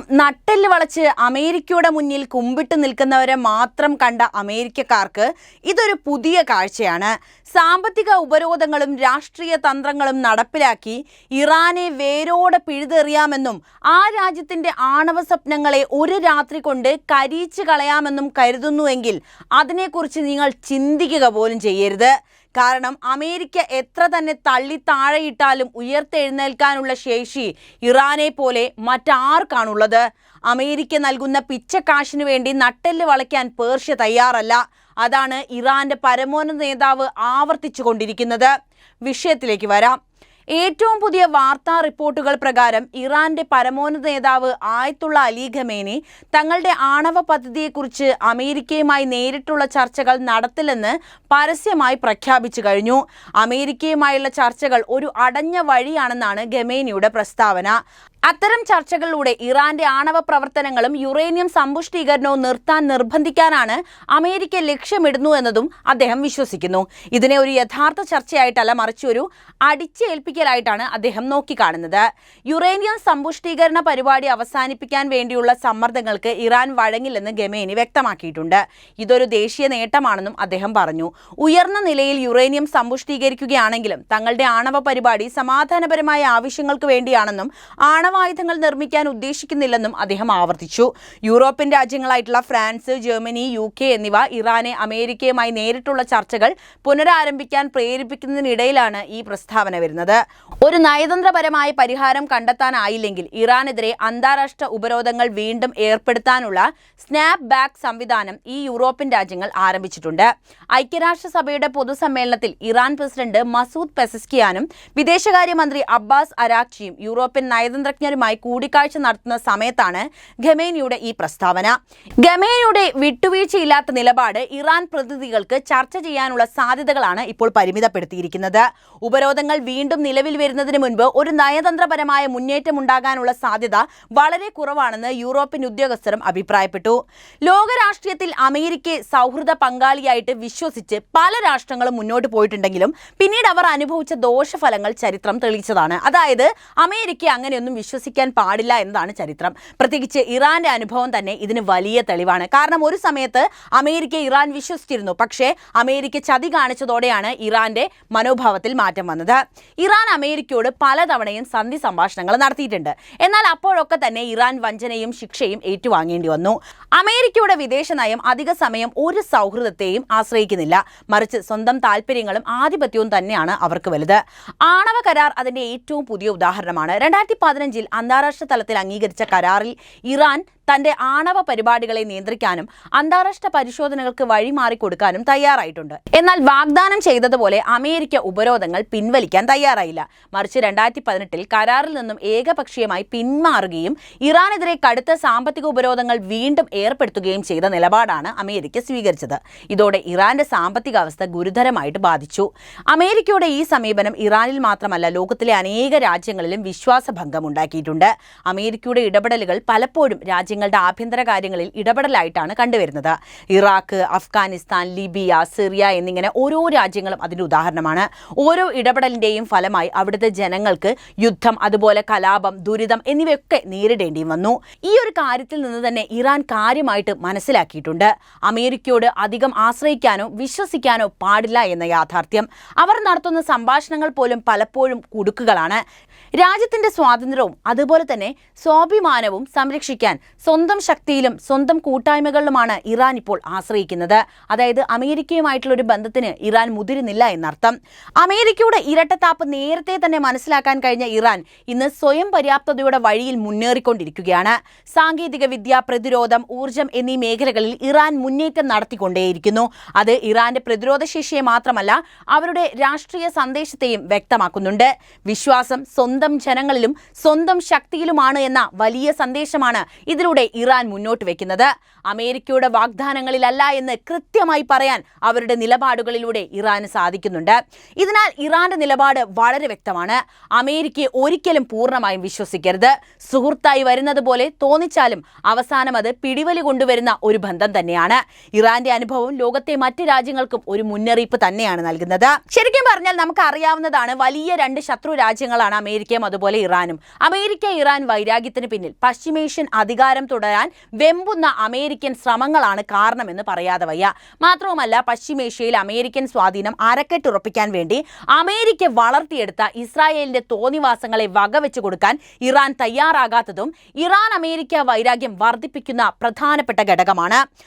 നട്ടെല്ല് വളച്ച് അമേരിക്കയുടെ മുന്നിൽ കുമ്പിട്ട് നിൽക്കുന്നവരെ മാത്രം കണ്ട അമേരിക്കക്കാർക്ക് ഇതൊരു പുതിയ കാഴ്ചയാണ്. സാമ്പത്തിക ഉപരോധങ്ങളും രാഷ്ട്രീയ തന്ത്രങ്ങളും നടപ്പിലാക്കി ഇറാനെ വേരോടെ പിഴുതെറിയാമെന്നും ആ രാജ്യത്തിന്റെ ആണവ സ്വപ്നങ്ങളെ ഒരു രാത്രി കൊണ്ട് കരിയിച്ചു കളയാമെന്നും കരുതുന്നുവെങ്കിൽ അതിനെക്കുറിച്ച് നിങ്ങൾ ചിന്തിക്കുക പോലും ചെയ്യരുത്. കാരണം അമേരിക്ക എത്ര തന്നെ തള്ളി താഴെയിട്ടാലും ഉയർത്തെഴുന്നേൽക്കാനുള്ള ശേഷി ഇറാനെ പോലെ മറ്റാർക്കാണുള്ളത്? അമേരിക്ക നൽകുന്ന പിച്ചക്കാശിനു വേണ്ടി നട്ടെല്ല് വളയ്ക്കാൻ പേർഷ്യ തയ്യാറല്ല. അതാണ് ഇറാന്റെ പരമോന്നത നേതാവ് ആവർത്തിച്ചു കൊണ്ടിരിക്കുന്നത്. വിഷയത്തിലേക്ക് വരാം. ഏറ്റവും പുതിയ വാർത്താ റിപ്പോർട്ടുകൾ പ്രകാരം ഇറാന്റെ പരമോന്നത നേതാവ് ആയത്തുള്ള അലി ഖമേനി തങ്ങളുടെ ആണവ പദ്ധതിയെക്കുറിച്ച് അമേരിക്കയുമായി നേരിട്ടുള്ള ചർച്ചകൾ നടത്തില്ലെന്ന് പരസ്യമായി പ്രഖ്യാപിച്ചു കഴിഞ്ഞു. അമേരിക്കയുമായുള്ള ചർച്ചകൾ ഒരു അടഞ്ഞ വഴിയാണെന്നാണ് ഖമേനിയുടെ പ്രസ്താവന. അത്തരം ചർച്ചകളിലൂടെ ഇറാന്റെ ആണവ പ്രവർത്തനങ്ങളും യുറേനിയം സമ്പുഷ്ടീകരണവും നിർത്താൻ നിർബന്ധിക്കാനാണ് അമേരിക്ക ലക്ഷ്യമിടുന്നു എന്നതും അദ്ദേഹം വിശ്വസിക്കുന്നു. ഇതിനെ ഒരു യഥാർത്ഥ ചർച്ചയായിട്ടല്ല, മറിച്ച് ഒരു അടിച്ചേൽപ്പിക്കലായിട്ടാണ് അദ്ദേഹം നോക്കിക്കാണുന്നത്. യുറേനിയം സമ്പുഷ്ടീകരണ പരിപാടി അവസാനിപ്പിക്കാൻ വേണ്ടിയുള്ള സമ്മർദ്ദങ്ങൾക്ക് ഇറാൻ വഴങ്ങില്ലെന്ന് ഖമേനി വ്യക്തമാക്കിയിട്ടുണ്ട്. ഇതൊരു ദേശീയ നേട്ടമാണെന്നും അദ്ദേഹം പറഞ്ഞു. ഉയർന്ന നിലയിൽ യുറേനിയം സമ്പുഷ്ടീകരിക്കുകയാണെങ്കിലും തങ്ങളുടെ ആണവ പരിപാടി സമാധാനപരമായ ആവശ്യങ്ങൾക്ക് വേണ്ടിയാണെന്നും ആണവായുധങ്ങൾ നിർമ്മിക്കാൻ ഉദ്ദേശിക്കുന്നില്ലെന്നും അദ്ദേഹം ആവർത്തിച്ചു. യൂറോപ്യൻ രാജ്യങ്ങളായിട്ടുള്ള ഫ്രാൻസ്, ജർമ്മനി, UK എന്നിവ ഇറാനെ അമേരിക്കയുമായി നേരിട്ടുള്ള ചർച്ചകൾ പുനരാരംഭിക്കാൻ പ്രേരിപ്പിക്കുന്നതിനിടയിലാണ് ഈ പ്രസ്താവന വരുന്നത്. ഒരു നയതന്ത്രപരമായ പരിഹാരം കണ്ടെത്താനായില്ലെങ്കിൽ ഇറാനെതിരെ അന്താരാഷ്ട്ര ഉപരോധങ്ങൾ വീണ്ടും ഏർപ്പെടുത്താനുള്ള സ്നാപ്പ് ബാക്ക് സംവിധാനം ഈ യൂറോപ്യൻ രാജ്യങ്ങൾ ആരംഭിച്ചിട്ടുണ്ട്. ഐക്യരാഷ്ട്രസഭയുടെ പൊതുസമ്മേളനത്തിൽ ഇറാൻ പ്രസിഡന്റ് മസൂദ് പെസസ്കിയാനും വിദേശകാര്യമന്ത്രി അബ്ബാസ് അരാക്ചിയും യൂറോപ്യൻ നയതന്ത്രജ്ഞരുമായി കൂടിക്കാഴ്ച നടത്തുന്ന സമയത്താണ് ഖമേനിയുടെ ഈ പ്രസ്താവന. ഖമേനിയുടെ വിട്ടുവീഴ്ചയില്ലാത്ത നിലപാട് ഇറാൻ പ്രതിനിധികൾക്ക് ചർച്ച ചെയ്യാനുള്ള സാധ്യതകളാണ് ഇപ്പോൾ പരിമിതപ്പെടുത്തിയിരിക്കുന്നത്. ഉപരോധങ്ങൾ വീണ്ടും നിലവിൽ വരുന്നതിന് മുൻപ് ഒരു നയതന്ത്രപരമായ മുന്നേറ്റം ഉണ്ടാകാനുള്ള സാധ്യത വളരെ കുറവാണെന്ന് യൂറോപ്യൻ ഉദ്യോഗസ്ഥരും അഭിപ്രായപ്പെട്ടു. ലോകരാഷ്ട്രീയത്തിൽ അമേരിക്കയെ സൗഹൃദ പങ്കാളിയായിട്ട് വിശ്വസിച്ച് പല രാഷ്ട്രങ്ങളും മുന്നോട്ട് പോയിട്ടുണ്ടെങ്കിലും പിന്നീട് അവർ അനുഭവിച്ച ദോഷഫലങ്ങൾ ചരിത്രം തെളിയിച്ചതാണ്. അതായത് അമേരിക്ക അങ്ങനെയൊന്നും വിശ്വസിക്കാൻ പാടില്ല എന്നതാണ് ചരിത്രം. പ്രത്യേകിച്ച് ഇറാന്റെ അനുഭവം തന്നെ ഇതിന് വലിയ തെളിവാണ്. കാരണം ഒരു സമയത്ത് അമേരിക്ക ഇറാൻ വിശ്വസിച്ചിരുന്നു, പക്ഷേ അമേരിക്ക ചതി കാണിച്ചതോടെയാണ് ഇറാന്റെ മനോഭാവത്തിൽ മാറ്റം വന്നത്. ഇറാൻ അമേരിക്കയോട് പലതവണയും സന്ധി സംഭാഷണങ്ങൾ നടത്തിയിട്ടുണ്ട്. എന്നാൽ അപ്പോഴൊക്കെ തന്നെ ഇറാൻ വഞ്ചനയും ശിക്ഷയും ഏറ്റുവാങ്ങേണ്ടി വന്നു. അമേരിക്കയുടെ വിദേശ നയം അധിക സമയം ഒരു സൗഹൃദത്തെയും ആശ്രയിക്കുന്നില്ല, മറിച്ച് സ്വന്തം താല്പര്യങ്ങളും ആധിപത്യവും തന്നെയാണ് അവർക്ക് വലുത്. ആണവ കരാർ അതിന്റെ ഏറ്റവും പുതിയ ഉദാഹരണമാണ്. 2015 അന്താരാഷ്ട്ര തലത്തിൽ അംഗീകരിച്ച കരാറിൽ ഇറാൻ തന്റെ ആണവ പരിപാടികളെ നിയന്ത്രിക്കാനും അന്താരാഷ്ട്ര പരിശോധനകൾക്ക് വഴിമാറിക്കൊടുക്കാനും തയ്യാറായിട്ടുണ്ട്. എന്നാൽ വാഗ്ദാനം ചെയ്തതുപോലെ അമേരിക്ക ഉപരോധങ്ങൾ പിൻവലിക്കാൻ തയ്യാറായില്ല. മറിച്ച് 2018 കരാറിൽ നിന്നും ഏകപക്ഷീയമായി പിന്മാറുകയും ഇറാനെതിരെ കടുത്ത സാമ്പത്തിക ഉപരോധങ്ങൾ വീണ്ടും ഏർപ്പെടുത്തുകയും ചെയ്ത നിലപാടാണ് അമേരിക്ക സ്വീകരിച്ചത്. ഇതോടെ ഇറാന്റെ സാമ്പത്തിക അവസ്ഥ ഗുരുതരമായിട്ട് ബാധിച്ചു. അമേരിക്കയുടെ ഈ സമീപനം ഇറാനിൽ മാത്രമല്ല, ലോകത്തിലെ അനേക രാജ്യങ്ങളിലും വിശ്വാസഭംഗം ഉണ്ടാക്കിയിട്ടുണ്ട്. അമേരിക്കയുടെ ഇടപെടലുകൾ പലപ്പോഴും രാജ്യങ്ങളുടെ ആഭ്യന്തര കാര്യങ്ങളിൽ ഇടപെടലായിട്ടാണ് കണ്ടുവരുന്നത്. ഇറാഖ്, അഫ്ഗാനിസ്ഥാൻ, ലിബിയ, സിറിയ എന്നിങ്ങനെ ഓരോ രാജ്യങ്ങളും അതിന്റെ ഉദാഹരണമാണ്. ഓരോ ഇടപെടലിന്റെയും ഫലമായി അവിടുത്തെ ജനങ്ങൾക്ക് യുദ്ധം, അതുപോലെ കലാപം, ദുരിതം എന്നിവയൊക്കെ നേരിടേണ്ടി വന്നു. ഈ ഒരു കാര്യത്തിൽ നിന്ന് തന്നെ ഇറാൻ കാര്യമായിട്ട് മനസ്സിലാക്കിയിട്ടുണ്ട്. അമേരിക്കയോട് അധികം ആശ്രയിക്കാനോ വിശ്വസിക്കാനോ പാടില്ല എന്ന യാഥാർത്ഥ്യം. അവർ നടത്തുന്ന സംഭാഷണങ്ങൾ പോലും പലപ്പോഴും കുടുക്കുകളാണ്. രാജ്യത്തിന്റെ സ്വാതന്ത്ര്യവും അതുപോലെ തന്നെ സ്വാഭിമാനവും സംരക്ഷിക്കാൻ സ്വന്തം ശക്തിയിലും സ്വന്തം കൂട്ടായ്മകളിലുമാണ് ഇറാൻ ഇപ്പോൾ ആശ്രയിക്കുന്നത്. അതായത് അമേരിക്കയുമായിട്ടുള്ള ഒരു ബന്ധത്തിന് ഇറാൻ മുതിരുന്നില്ല എന്നർത്ഥം. അമേരിക്കയുടെ ഇരട്ടത്താപ്പ് നേരത്തെ തന്നെ മനസ്സിലാക്കാൻ കഴിഞ്ഞ ഇറാൻ ഇന്ന് സ്വയം പര്യാപ്തതയുടെ വഴിയിൽ മുന്നേറിക്കൊണ്ടിരിക്കുകയാണ്. സാങ്കേതിക വിദ്യ, പ്രതിരോധം, ഊർജം എന്നീ മേഖലകളിൽ ഇറാൻ മുന്നേറ്റം നടത്തിക്കൊണ്ടേയിരിക്കുന്നു. അത് ഇറാന്റെ പ്രതിരോധ ശേഷിയെ മാത്രമല്ല, അവരുടെ രാഷ്ട്രീയ സന്ദേശത്തെയും വ്യക്തമാക്കുന്നുണ്ട്. വിശ്വാസം സ്വന്തം ജനങ്ങളിലും സ്വന്തം ശക്തിയിലുമാണ് എന്ന വലിയ സന്ദേശമാണ് ഇതിലൂടെ ഇറാൻ മുന്നോട്ട് വെക്കുന്നത്. അമേരിക്കയുടെ വാഗ്ദാനങ്ങളിലല്ല എന്ന് കൃത്യമായി പറയാൻ അവരുടെ നിലപാടുകളിലൂടെ ഇറാന് സാധിക്കുന്നുണ്ട്. ഇതിനാൽ ഇറാന്റെ നിലപാട് വളരെ വ്യക്തമാണ്. അമേരിക്കയെ ഒരിക്കലും പൂർണ്ണമായും വിശ്വസിക്കരുത്. സുഹൃത്തായി വരുന്നത് പോലെ തോന്നിച്ചാലും അവസാനം അത് പിടിവലി കൊണ്ടുവരുന്ന ഒരു ബന്ധം തന്നെയാണ്. ഇറാന്റെ അനുഭവം ലോകത്തെ മറ്റ് രാജ്യങ്ങൾക്കും ഒരു മുന്നറിയിപ്പ് തന്നെയാണ് നൽകുന്നത്. ശരിക്കും പറഞ്ഞാൽ നമുക്ക് അറിയാവുന്നതാണ്, വലിയ രണ്ട് ശത്രു രാജ്യങ്ങളാണ് അമേരിക്ക അമേരിക്കയും അതുപോലെ ഇറാനും. അമേരിക്ക-ഇറാൻ വൈരാഗ്യത്തിന് പിന്നിൽ പശ്ചിമേഷ്യൻ അധികാരം തുടരാൻ വെമ്പുന്ന അമേരിക്കൻ ശ്രമങ്ങളാണ് കാരണമെന്ന് പറയാതെ വയ്യ. മാത്രവുമല്ല, പശ്ചിമേഷ്യയിൽ അമേരിക്കൻ സ്വാധീനം അരക്കെട്ടുറപ്പിക്കാൻ വേണ്ടി അമേരിക്ക വളർത്തിയെടുത്ത ഇസ്രായേലിന്റെ തോന്നിവാസങ്ങളെ വകവെച്ചു കൊടുക്കാൻ ഇറാൻ തയ്യാറാകാത്തതും ഇറാൻ അമേരിക്ക വൈരാഗ്യം വർദ്ധിപ്പിക്കുന്ന പ്രധാനപ്പെട്ട ഘടകമാണ്.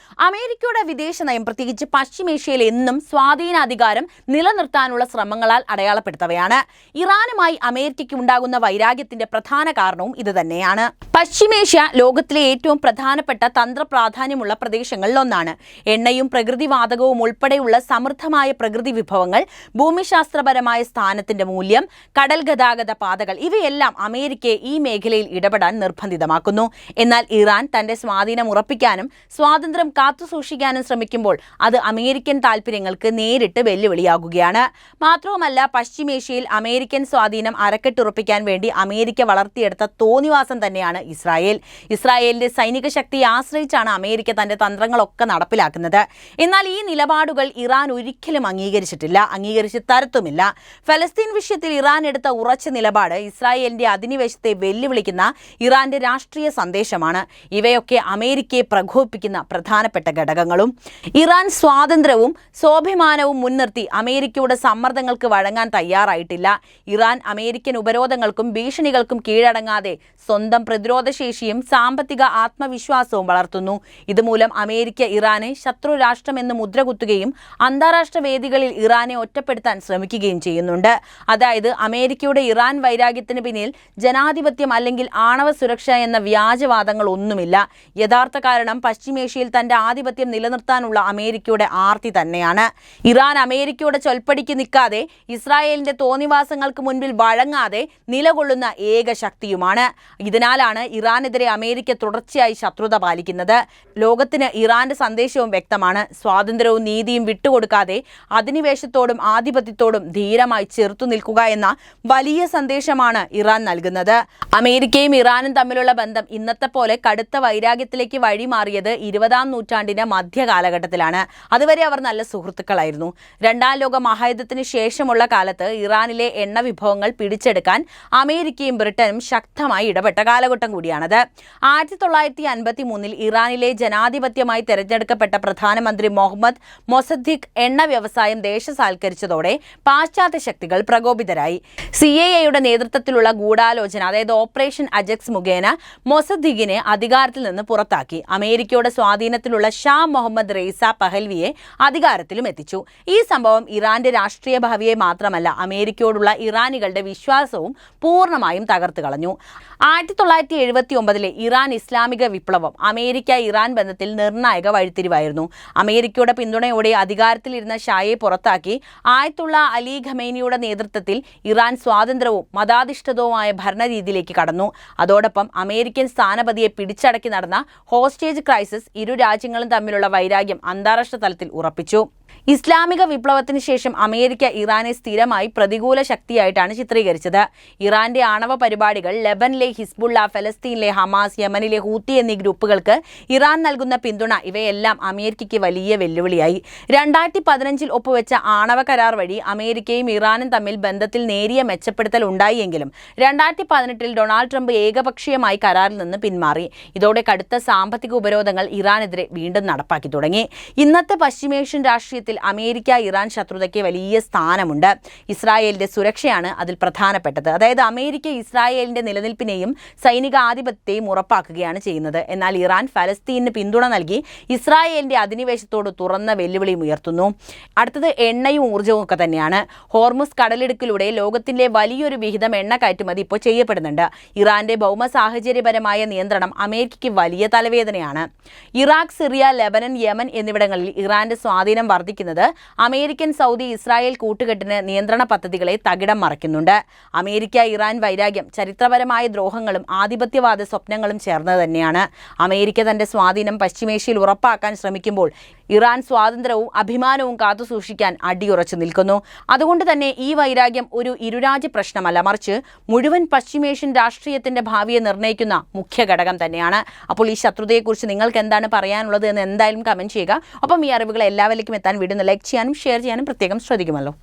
അമേരിക്കയുടെ വിദേശ നയം പ്രത്യേകിച്ച് പശ്ചിമേഷ്യയിൽ എന്നും സ്വാധീനാധികാരം നിലനിർത്താനുള്ള ശ്രമങ്ങളാൽ അടയാളപ്പെടുത്തവയാണ്. ഇറാനുമായി അമേരിക്കയ്ക്ക് ഉണ്ടാകുന്ന വൈരാഗ്യത്തിന്റെ പ്രധാന കാരണവും ഇത് തന്നെയാണ്. പശ്ചിമേഷ്യ ലോകത്തിലെ ഏറ്റവും പ്രധാനപ്പെട്ട തന്ത്രപ്രാധാന്യമുള്ള പ്രദേശങ്ങളിൽ ഒന്നാണ്. എണ്ണയും പ്രകൃതിവാതകവും ഉൾപ്പെടെയുള്ള സമൃദ്ധമായ പ്രകൃതി വിഭവങ്ങൾ, ഭൂമിശാസ്ത്രപരമായ സ്ഥാനത്തിന്റെ മൂല്യം, കടൽ ഗതാഗത പാതകൾ ഇവയെല്ലാം അമേരിക്കയെ ഈ മേഖലയിൽ ഇടപെടാൻ നിർബന്ധിതമാക്കുന്നു. എന്നാൽ ഇറാൻ തന്റെ സ്വാധീനം ഉറപ്പിക്കാനും സ്വാതന്ത്ര്യം കാത്തുസൂക്ഷിക്കാനും ശ്രമിക്കുമ്പോൾ അത് അമേരിക്കൻ താൽപ്പര്യങ്ങൾക്ക് നേരിട്ട് വെല്ലുവിളിയാകുകയാണ്. മാത്രവുമല്ല, പശ്ചിമേഷ്യയിൽ അമേരിക്കൻ സ്വാധീനം അരക്കെട്ടുറപ്പിക്കാൻ വേണ്ടി അമേരിക്ക വളർത്തിയെടുത്ത തോന്നിവാസം തന്നെയാണ് ഇസ്രായേൽ. ഇസ്രായേലിന്റെ സൈനിക ശക്തിയെ ആശ്രയിച്ചാണ് അമേരിക്ക തന്റെ തന്ത്രങ്ങളൊക്കെ നടപ്പിലാക്കുന്നത്. എന്നാൽ ഈ നിലപാടുകൾ ഇറാൻ ഒരിക്കലും അംഗീകരിച്ചു തരത്തുമില്ല. ഫലസ്തീൻ വിഷയത്തിൽ ഇറാൻ എടുത്ത ഉറച്ച നിലപാട് ഇസ്രായേലിന്റെ അധിനിവേശത്തെ വെല്ലുവിളിക്കുന്ന ഇറാന്റെ രാഷ്ട്രീയ സന്ദേശമാണ്. ഇവയൊക്കെ അമേരിക്കയെ പ്രകോപിപ്പിക്കുന്ന പ്രധാനപ്പെട്ട ഘടകങ്ങളും. ഇറാൻ സ്വാതന്ത്ര്യവും സ്വാഭിമാനവും മുൻനിർത്തി അമേരിക്കയുടെ സമ്മർദ്ദങ്ങൾക്ക് വഴങ്ങാൻ തയ്യാറായിട്ടില്ല. ഇറാൻ അമേരിക്കൻ ഉപരോധങ്ങൾക്കും ഭീഷണികൾക്കും കീഴടങ്ങാതെ സ്വന്തം പ്രതിരോധശേഷിയും സാമ്പത്തിക ആത്മവിശ്വാസവും വളർത്തുന്നു. ഇതുമൂലം അമേരിക്ക ഇറാനെ ശത്രു രാഷ്ട്രമെന്ന് മുദ്രകുത്തുകയും അന്താരാഷ്ട്ര വേദികളിൽ ഇറാനെ ഒറ്റപ്പെടുത്താൻ ശ്രമിക്കുകയും ചെയ്യുന്നുണ്ട്. അതായത്, അമേരിക്കയുടെ ഇറാൻ വൈരാഗ്യത്തിന് പിന്നിൽ ജനാധിപത്യം അല്ലെങ്കിൽ ആണവ സുരക്ഷ എന്ന വ്യാജവാദങ്ങൾ ഒന്നുമില്ല. യഥാർത്ഥ കാരണം പശ്ചിമേഷ്യയിൽ തന്റെ ആധിപത്യം നിലനിർത്താനുള്ള അമേരിക്കയുടെ ആർത്തി തന്നെയാണ്. ഇറാൻ അമേരിക്കയുടെ ചൊൽപ്പടിക്ക് നിൽക്കാതെ ഇസ്രായേലിന്റെ തോന്നിവാസങ്ങൾക്ക് മുൻപിൽ വഴങ്ങാതെ നിലകൊള്ളുന്ന ഏക ശക്തിയുമാണ്. ഇതിനാലാണ് ഇറാനെതിരെ അമേരിക്ക തുടർച്ചയായി ശത്രുത പാലിക്കുന്നത്. ലോകത്തിന് ഇറാന്റെ സന്ദേശവും വ്യക്തമാണ്. സ്വാതന്ത്ര്യവും നീതിയും വിട്ടുകൊടുക്കാതെ അധിനിവേശത്തോടും ആധിപത്യത്തോടും ധീരമായി ചെറുത്തു നിൽക്കുക എന്ന വലിയ സന്ദേശമാണ് ഇറാൻ നൽകുന്നത്. അമേരിക്കയും ഇറാനും തമ്മിലുള്ള ബന്ധം ഇന്നത്തെ പോലെ കടുത്ത വൈരാഗ്യത്തിലേക്ക് വഴിമാറിയത് 20-ാം നൂറ്റാണ്ടിന്റെ മധ്യകാലഘട്ടത്തിലാണ്. അതുവരെ അവർ നല്ല സുഹൃത്തുക്കളായിരുന്നു. രണ്ടാം ലോക മഹായുദ്ധത്തിന് ശേഷമുള്ള കാലത്ത് ഇറാനിലെ എണ്ണ വിഭവങ്ങൾ പിടിച്ചെടുക്കാൻ അമേരിക്കയും ബ്രിട്ടനും ശക്തമായി ഇടപെട്ട കാലഘട്ടം കൂടിയാണത്. 1953 ഇറാനിലെ ജനാധിപത്യമായി തെരഞ്ഞെടുക്കപ്പെട്ട പ്രധാനമന്ത്രി മൊഹമ്മദ് മൊസദ്ദിഖ് എണ്ണ വ്യവസായം ദേശസാൽക്കരിച്ചതോടെ പാശ്ചാത്യ ശക്തികൾ പ്രകോപിതരായി. CIA-യുടെ നേതൃത്വത്തിലുള്ള ഗൂഢാലോചന, അതായത് ഓപ്പറേഷൻ അജക്സ് മുഖേന മൊസദ്ദിഖിനെ അധികാരത്തിൽ നിന്ന് പുറത്താക്കി. അമേരിക്കയുടെ സ്വാധീനത്തിലുള്ള ഷാ മുഹമ്മദ് റെയ്സ പഹൽവിയെ അധികാരത്തിലും എത്തിച്ചു. ഈ സംഭവം ഇറാന്റെ രാഷ്ട്രീയ ഭാവിയെ മാത്രമല്ല അമേരിക്കയോടുള്ള ഇറാനികളുടെ വിശ്വാസവും പൂർണ്ണമായും തകർത്തു കളഞ്ഞു. 1979 ഇറാൻ ഇസ്ലാമിക വിപ്ലവം അമേരിക്ക-ഇറാൻ ബന്ധത്തിൽ നിർണായക വഴിത്തിരിവായിരുന്നു. അമേരിക്കയുടെ പിന്തുണയോടെ അധികാരത്തിലിരുന്ന ഷായെ പുറത്താക്കി ആയത്തുള്ള അലി ഖമേനിയുടെ നേതൃത്വത്തിൽ ഇറാൻ സ്വാതന്ത്ര്യവും മതാധിഷ്ഠിതവുമായ ഭരണരീതിയിലേക്ക് കടന്നു. അതോടൊപ്പം അമേരിക്കൻ സ്ഥാനപതിയെ പിടിച്ചടക്കി നടന്ന ഹോസ്റ്റേജ് ക്രൈസിസ് ഇരു രാജ്യങ്ങളും തമ്മിലുള്ള വൈരാഗ്യം അന്താരാഷ്ട്ര തലത്തിൽ ഉറപ്പിച്ചു. ഇസ്ലാമിക വിപ്ലവത്തിന് ശേഷം അമേരിക്ക ഇറാനെ സ്ഥിരമായി പ്രതികൂല ശക്തിയായിട്ടാണ് ചിത്രീകരിച്ചത്. ഇറാന്റെ ആണവ പരിപാടികൾ, ലെബനിലെ ഹിസ്ബുള്ള, ഫലസ്തീനിലെ ഹമാസ്, യമനിലെ ഹൂത്തി എന്നീ ഗ്രൂപ്പുകൾക്ക് ഇറാൻ നൽകുന്ന പിന്തുണ ഇവയെല്ലാം അമേരിക്കയ്ക്ക് വലിയ വെല്ലുവിളിയായി. 2015 ഒപ്പുവെച്ച ആണവ കരാർ വഴി അമേരിക്കയും ഇറാനും തമ്മിൽ ബന്ധത്തിൽ നേരിയ മെച്ചപ്പെടുത്തൽ ഉണ്ടായെങ്കിലും 2018 ഡൊണാൾഡ് ട്രംപ് ഏകപക്ഷീയമായി കരാറിൽ നിന്ന് പിന്മാറി. ഇതോടെ കടുത്ത സാമ്പത്തിക ഉപരോധങ്ങൾ ഇറാനെതിരെ വീണ്ടും നടപ്പാക്കി തുടങ്ങി. ഇന്നത്തെ പശ്ചിമേഷ്യൻ രാഷ്ട്രീയത്തിൽ അമേരിക്ക-ഇറാൻ ശത്രുതയ്ക്ക് വലിയ സ്ഥാനമുണ്ട്. ഇസ്രായേലിന്റെ സുരക്ഷയാണ് അതിൽ പ്രധാനപ്പെട്ടത്. അതായത്, അമേരിക്ക ഇസ്രായേലിന്റെ നിലനിൽപ്പിനെയും സൈനിക ആധിപത്യത്തെയും ഉറപ്പാക്കുകയാണ് ചെയ്യുന്നത്. എന്നാൽ ഇറാൻ ഫലസ്തീനിന് പിന്തുണ നൽകി ഇസ്രായേലിന്റെ അധിനിവേശത്തോട് തുറന്ന വെല്ലുവിളിയും ഉയർത്തുന്നു. അടുത്തത് എണ്ണയും ഊർജ്ജവും ഒക്കെ തന്നെയാണ്. ഹോർമുസ് കടലിടുക്കിലൂടെ ലോകത്തിന്റെ വലിയൊരു വിഹിതം എണ്ണ കയറ്റുമതി ഇപ്പോൾ ചെയ്യപ്പെടുന്നുണ്ട്. ഇറാന്റെ ഭൗമ സാഹചര്യപരമായ നിയന്ത്രണം അമേരിക്കയ്ക്ക് വലിയ തലവേദനയാണ്. ഇറാഖ്, സിറിയ, ലെബനൻ, യമൻ എന്നിവിടങ്ങളിൽ ഇറാന്റെ സ്വാധീനം വർദ്ധിക്കുന്നത് അമേരിക്കൻ, സൗദി, ഇസ്രായേൽ കൂട്ടുകെട്ടിന് നിയന്ത്രണ പദ്ധതികളെ തകിടം മറിക്കുന്നുണ്ട്. അമേരിക്ക-ഇറാൻ വൈരാഗ്യം ചരിത്രപരമായ ദ്രോഹങ്ങളും ആധിപത്യവാദ സ്വപ്നങ്ങളും ചേർന്നത് തന്നെയാണ്. അമേരിക്ക തന്റെ സ്വാധീനം പശ്ചിമേഷ്യയിൽ ഉറപ്പാക്കാൻ ശ്രമിക്കുമ്പോൾ ഇറാൻ സ്വാതന്ത്ര്യവും അഭിമാനവും കാത്തുസൂക്ഷിക്കാൻ അടിയുറച്ചു നിൽക്കുന്നു. അതുകൊണ്ട് തന്നെ ഈ വൈരാഗ്യം ഒരു ഇരുരാജ്യ പ്രശ്നമല്ല, മറിച്ച് മുഴുവൻ പശ്ചിമേഷ്യൻ രാഷ്ട്രീയത്തിന്റെ ഭാവിയെ നിർണ്ണയിക്കുന്ന മുഖ്യ ഘടകം തന്നെയാണ്. അപ്പോൾ ഈ ശത്രുതയെക്കുറിച്ച് നിങ്ങൾക്ക് എന്താണ് പറയാനുള്ളത് എന്ന് എന്തായാലും കമന്റ് ചെയ്യുക. ഒപ്പം ഈ അറിവുകൾ എല്ലാവരിലേക്കും എത്താൻ വീഡിയോ ലൈക്ക് ചെയ്യാനും ഷെയർ ചെയ്യാനും പ്രത്യേകം ശ്രദ്ധിക്കുമല്ലോ.